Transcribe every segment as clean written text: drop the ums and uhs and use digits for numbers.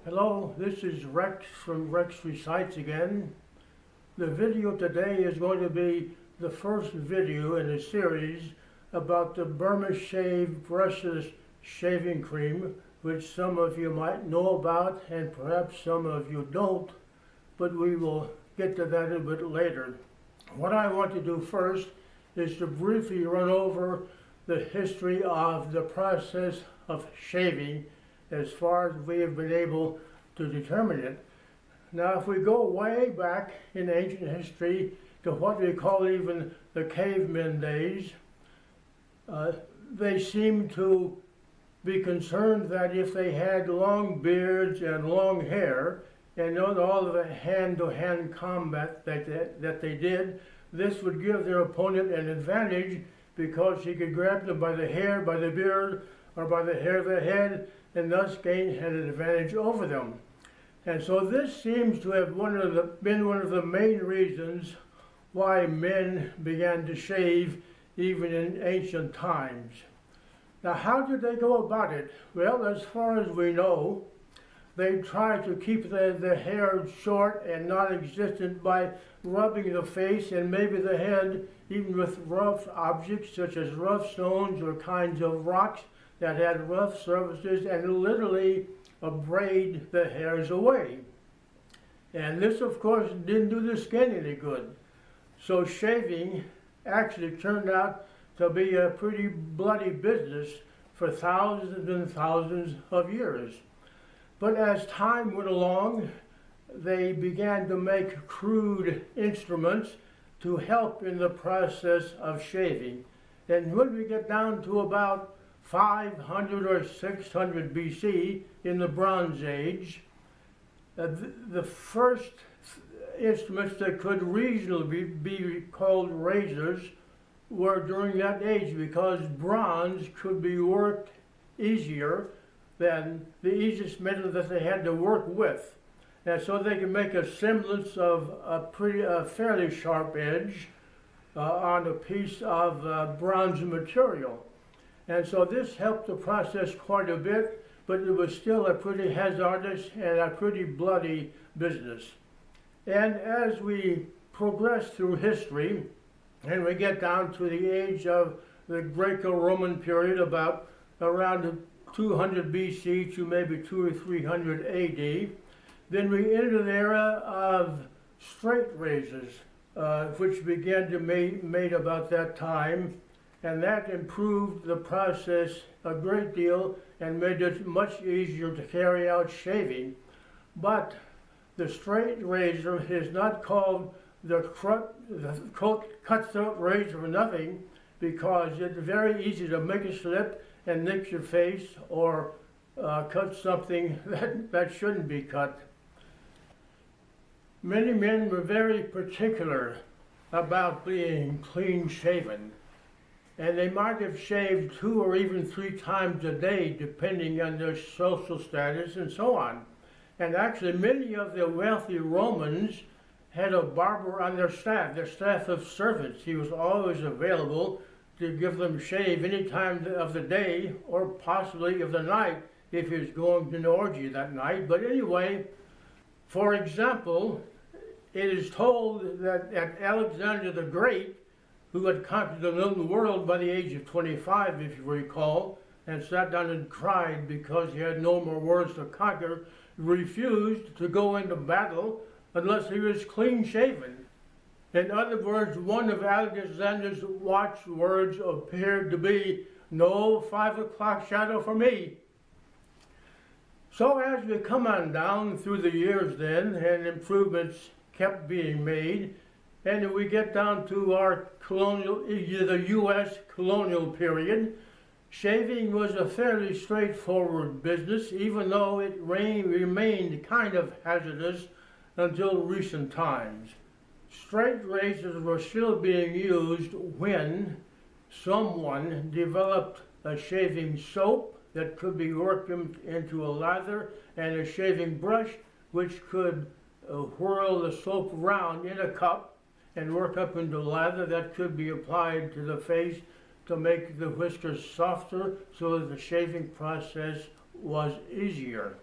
Hello, this is Rex from Rex Recites again. The video today is going to be the first video in a series about the Burma-Shave brushless shaving cream, which some of you might know about and perhaps some of you don't, but we will get to that a bit later. What I want to do first is to briefly run over the history of the process of shaving as far as we have been able to determine it. Now, if we go way back in ancient history to what we call even the cavemen days, they seem to be concerned that if they had long beards and long hair, and all of the hand-to-hand combat that they did, this would give their opponent an advantage because he could grab them by the hair, by the beard, or by the hair of the head, and thus gain an advantage over them. And so this seems to have been one of the main reasons why men began to shave even in ancient times. Now, how did they go about it? Well, as far as we know, they tried to keep the hair short and non-existent by rubbing the face and maybe the head even with rough objects such as rough stones or kinds of rocks that had rough surfaces and literally braid the hairs away. And this, of course, didn't do the skin any good. So shaving actually turned out to be a pretty bloody business for thousands and thousands of years. But as time went along, they began to make crude instruments to help in the process of shaving. And when we get down to about 500 or 600 BC, in the Bronze Age, the first instruments that could reasonably be called razors were during that age because bronze could be worked easier than the easiest metal that they had to work with. And so they could make a semblance of a fairly sharp edge on a piece of bronze material. And so this helped the process quite a bit, but it was still a pretty hazardous and a pretty bloody business. And as we progress through history, and we get down to the age of the Greco-Roman period, about around 200 BC to maybe 200 or 300 AD, then we enter the era of straight razors, which began to be made about that time. And that improved the process a great deal and made it much easier to carry out shaving. But the straight razor is not called the cutthroat razor for nothing, because it's very easy to make a slip and nick your face or cut something that shouldn't be cut. Many men were very particular about being clean shaven. And they might have shaved 2 or even 3 times a day, depending on their social status and so on. And actually, many of the wealthy Romans had a barber on their staff of servants. He was always available to give them shave any time of the day or possibly of the night if he was going to an orgy that night. But anyway, for example, it is told that Alexander the Great, who had conquered the known world by the age of 25, if you recall, and sat down and cried because he had no more worlds to conquer, refused to go into battle unless he was clean shaven. In other words, one of Alexander's watchwords appeared to be, "No 5 o'clock shadow for me." So as we come on down through the years then, and improvements kept being made, and we get down to our the U.S. colonial period, shaving was a fairly straightforward business, even though it remained kind of hazardous until recent times. Straight razors were still being used when someone developed a shaving soap that could be worked into a lather and a shaving brush which could whirl the soap around in a cup and work up into lather that could be applied to the face to make the whiskers softer so that the shaving process was easier.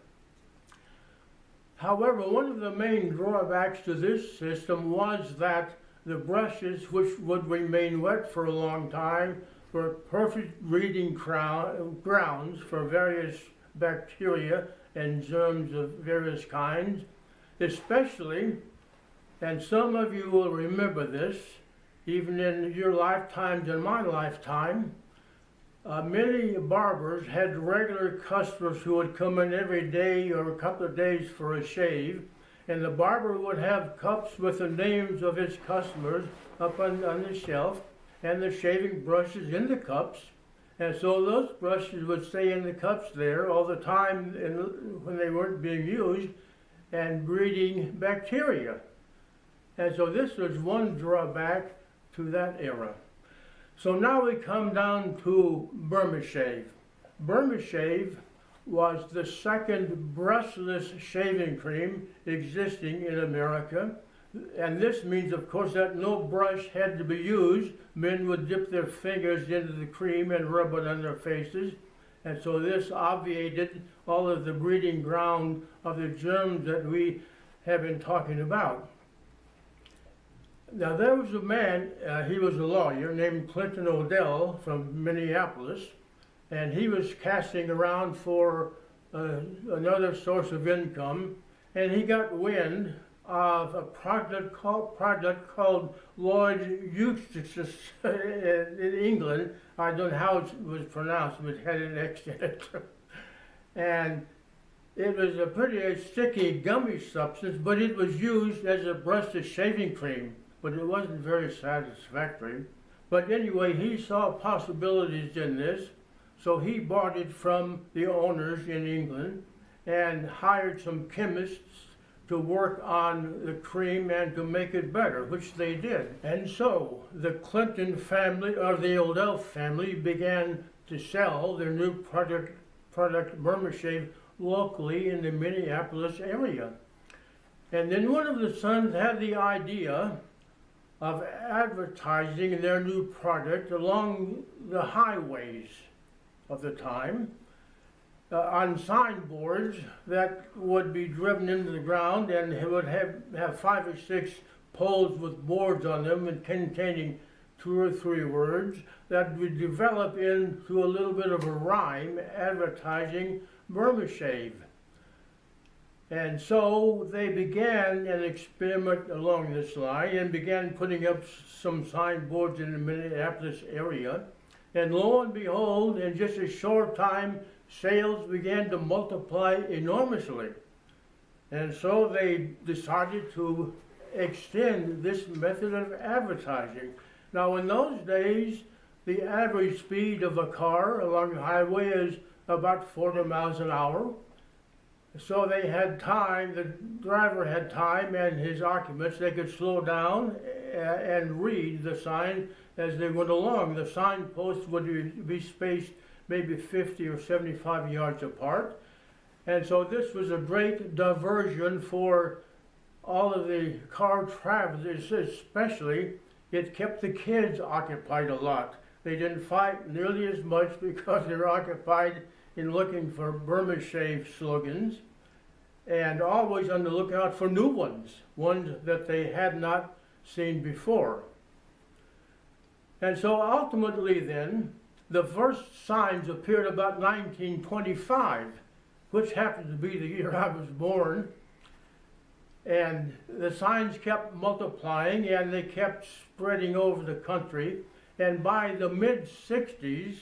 However, one of the main drawbacks to this system was that the brushes, which would remain wet for a long time, were perfect breeding grounds for various bacteria and germs of various kinds, especially, and some of you will remember this, even in your lifetimes and my lifetime, many barbers had regular customers who would come in every day or a couple of days for a shave, and the barber would have cups with the names of his customers up on the shelf, and the shaving brushes in the cups. And so those brushes would stay in the cups there all the time when they weren't being used and breeding bacteria. And so this was one drawback to that era. So now we come down to Burma-Shave. Burma-Shave was the second brushless shaving cream existing in America. And this means, of course, that no brush had to be used. Men would dip their fingers into the cream and rub it on their faces. And so this obviated all of the breeding ground of the germs that we have been talking about. Now there was a man, he was a lawyer named Clinton Odell from Minneapolis, and he was casting around for another source of income, and he got wind of a product called Lloyd Eustace in England. I don't know how it was pronounced, but it had an X in it. And it was a pretty sticky, gummy substance, but it was used as a brushless shaving cream, but it wasn't very satisfactory. But anyway, he saw possibilities in this, so he bought it from the owners in England and hired some chemists to work on the cream and to make it better, which they did. And so the Clinton family, or the Odell family, began to sell their new product Burma-Shave locally in the Minneapolis area. And then one of the sons had the idea of advertising their new product along the highways of the time, on signboards that would be driven into the ground, and it would have 5 or 6 poles with boards on them and containing 2 or 3 words that would develop into a little bit of a rhyme advertising Burma-Shave. And so they began an experiment along this line and began putting up some signboards in the Minneapolis area. And lo and behold, in just a short time, sales began to multiply enormously. And so they decided to extend this method of advertising. Now in those days, the average speed of a car along the highway is about 40 miles an hour. So they had time, the driver had time, and his occupants, they could slow down and read the sign as they went along. The signposts would be spaced maybe 50 or 75 yards apart. And so this was a great diversion for all of the car travelers, especially. It kept the kids occupied a lot. They didn't fight nearly as much because they were occupied in looking for Burma-Shave slogans and always on the lookout for new ones that they had not seen before. And so ultimately then, the first signs appeared about 1925, which happened to be the year I was born. And the signs kept multiplying and they kept spreading over the country. And by the mid-60s,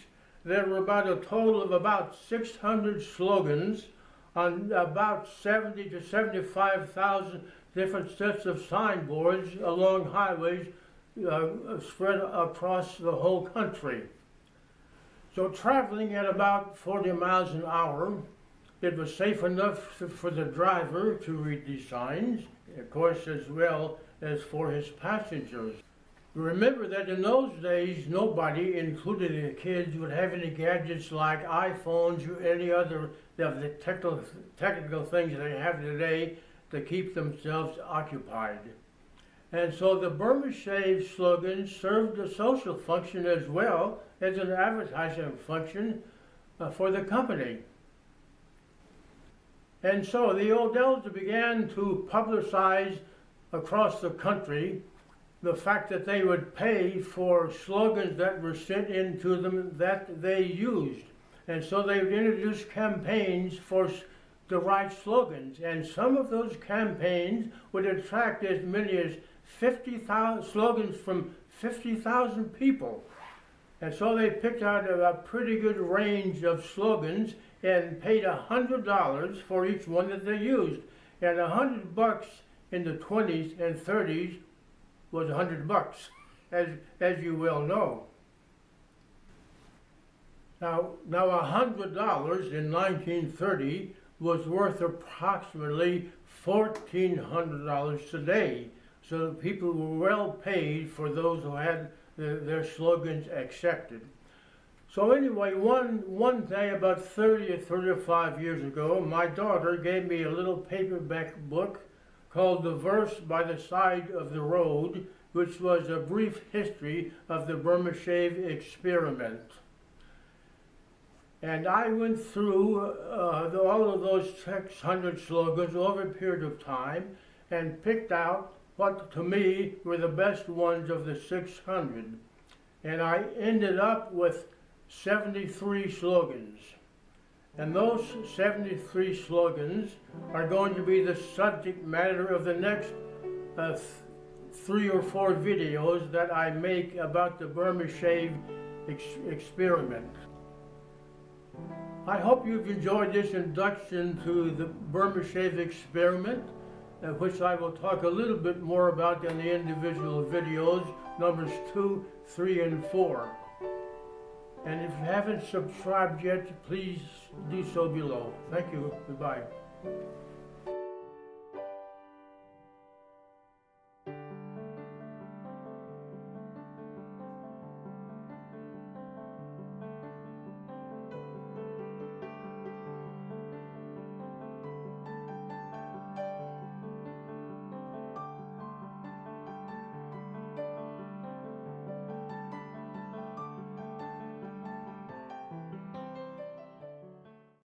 there were about a total of about 600 slogans on about 70 to 75,000 different sets of signboards along highways spread across the whole country. So traveling at about 40 miles an hour, it was safe enough for the driver to read these signs, of course, as well as for his passengers. Remember that in those days, nobody, including the kids, would have any gadgets like iPhones or any other of the technical things they have today to keep themselves occupied. And so the Burma-Shave slogan served a social function as well as an advertising function for the company. And so the Odells began to publicize across the country the fact that they would pay for slogans that were sent into them that they used. And so they would introduce campaigns for the right slogans. And some of those campaigns would attract as many as 50,000 slogans from 50,000 people. And so they picked out a pretty good range of slogans and paid $100 for each one that they used. And $100 in the 20s and 30s was $100, as you well know. Now $100 in 1930 was worth approximately $1,400 today. So people were well paid for those who had their slogans accepted. So anyway, one day about 30 or 35 years ago, my daughter gave me a little paperback book called The Verse by the Side of the Road, which was a brief history of the Burma-Shave experiment. And I went through all of those 600 slogans over a period of time and picked out what to me were the best ones of the 600. And I ended up with 73 slogans. And those 73 slogans are going to be the subject matter of the next 3 or 4 videos that I make about the Burma-Shave experiment. I hope you've enjoyed this induction to the Burma-Shave experiment, which I will talk a little bit more about in the individual videos, numbers 2, 3, and 4. And if you haven't subscribed yet, please do so below. Thank you. Goodbye.